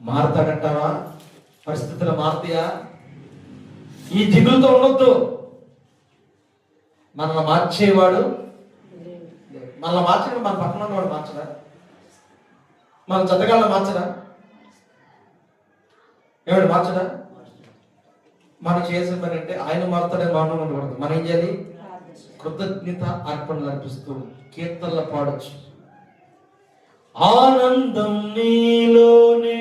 మారతాడంటావా? పరిస్థితులు మారుతాయా? ఈ దిగులతో ఉండొద్దు. మనల్ని మార్చేవాడు, మనల్ని మార్చడం మన పక్కన ఉన్నవాడు మార్చడా? మన జతగాళ్ళ మార్చడా? ఎవడు మార్చడా? మనం చేసిన పని అంటే ఆయన మారుతాడని మనం ఉండకూడదు. మనం ఏం చేయాలి? కృతజ్ఞత అర్పణలు అర్పిస్తూ కీర్తనలు పాడొచ్చు. ఆనందం నీలోనే,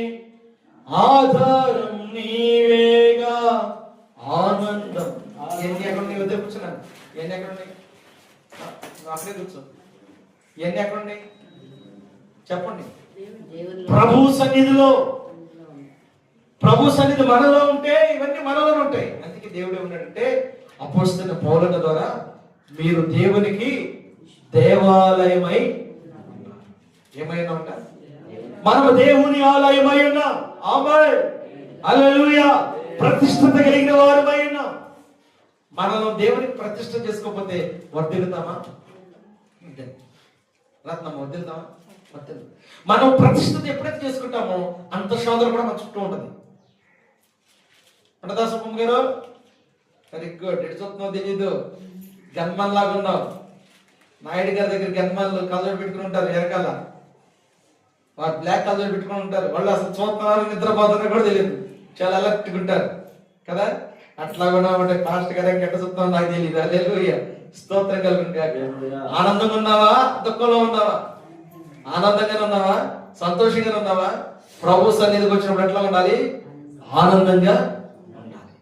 ఆధారం నీవేగా, ఆనందం. ఎన్ని ఎక్కడున్నాయి? వద్ద కూర్చున్నాను. ఎన్ని ఎక్కడున్నాయి? అక్కడే కూర్చో. ఎన్ని ఎక్కడున్నాయి చెప్పండి. ప్రభు సన్నిధిలో, ప్రభు సన్నిధి మనలో ఉంటే ఇవన్నీ మనలో ఉంటాయి. అందుకే దేవుడు ఏమన్నాడంటే అపోస్తలుడైన పౌలు ద్వారా మీరు దేవునికి దేవాలయమై ఏమైనా ఉంటారు. మనము దేవుని ఆలయమై ఉన్నాం. ఆమేన్, హల్లెలూయా. ప్రతిష్ఠత కలిగిన వారమై ఉన్నాం. మనం దేవునికి ప్రతిష్ఠ చేసుకోకపోతే వర్ధిల్లుతామా? రత్నం వర్ధిల్లుతామా? మనం ప్రతిష్ఠత ఎప్పుడైతే చేసుకుంటామో అంత శోధన కూడా మన చుట్టూ ఉంటుంది. పండదాసప్పమ్మ గారు, వెరీ గుడ్. ఎటు చూస్తున్నావు తెలీదు, గన్మన్ లాగా ఉన్నావు. నాయుడు గారి దగ్గర గన్మన్లు కలర్ పెట్టుకుని ఉంటారు వెనకాల, వారు బ్లాక్ కలర్ పెట్టుకుని ఉంటారు. వాళ్ళు అసలు చూస్తున్నారు నిద్రపోతున్నారు కూడా తెలియదు, చాలా అలర్ట్గా ఉంటారు కదా. అట్లా కూడా ఉంటాయి. పాస్ట్ గారు ఎట్ట చూస్తున్నావు నాకు తెలియదు. హల్లెలూయా, స్తోత్రం కలుగును. ఆనందంగా ఉన్నావా? దుఃఖంలో ఉన్నావా? ఆనందంగానే ఉన్నావా? సంతోషంగా ఉన్నావా? ప్రభు సన్నిధికి వచ్చినప్పుడు ఎట్లా ఉండాలి? ఆనందంగా ఉండాలి.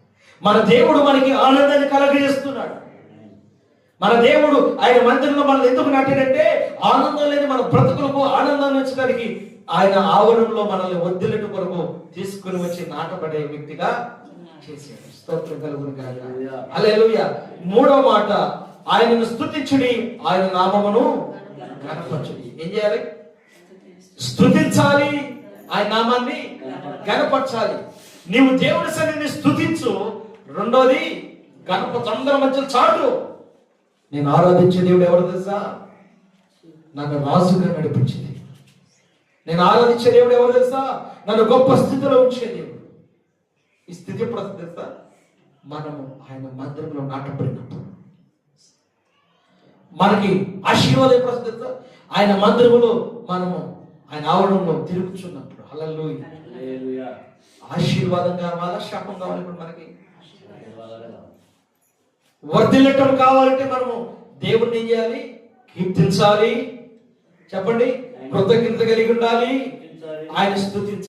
మన దేవుడు మనకి ఆనందాన్ని కలగజేస్తున్నాడు. మన దేవుడు ఆయన మందిరంలో మనల్ని ఎందుకు నాటాడంటే ఆనందం లేని మన బ్రతుకులకు ఆనందాన్ని వచ్చడానికి ఆయన ఆవరణంలో మనల్ని వర్ధిల్లట కొరకు తీసుకుని వచ్చి నాటపడే వ్యక్తిగా చేశాడు. స్తోత్రం కలుగును గాక. హల్లెలూయా. మూడో మాట, ఆయనను స్తుతించుడి, ఆయన నామమును గణపరచుడి. ఏం చేయాలి? స్తుతించాలి, ఆయన నామాన్ని గణపరచాలి. నీవు దేవుని సన్నిధిని స్తుతించు. రెండోది గణపరచు. అందరి మధ్య చాటు. నేను ఆరాధించే దేవుడు ఎవరు తెలుసా? నన్ను రాజుగా నడిపించింది. నేను ఆరాధించే దేవుడు ఎవరు తెలుసా? నన్ను గొప్ప స్థితిలో ఉంచే దేవుడు. ఈ స్థితి ఎప్పుడు తెలుసా? మనము ఆయన మందిరంలో నాటపడినప్పుడు. మనకి ఆశీర్వాదం ఎప్పుడు తెలుసా? ఆయన మందిరంలో మనము ఆయన ఆవరణంలో తిరుగుతున్నప్పుడు. హల్లెలూయా. ఆశీర్వాదం కావాలా? శాపం కావాలి? ఇప్పుడు మనకి వర్ధిల్లటం కావాలంటే మనము దేవుణ్ణి ఏం చేయాలి? కీర్తించాలి. చెప్పండి, కృతజ్ఞత కలిగి ఉండాలి, ఆయన స్తుతించాలి.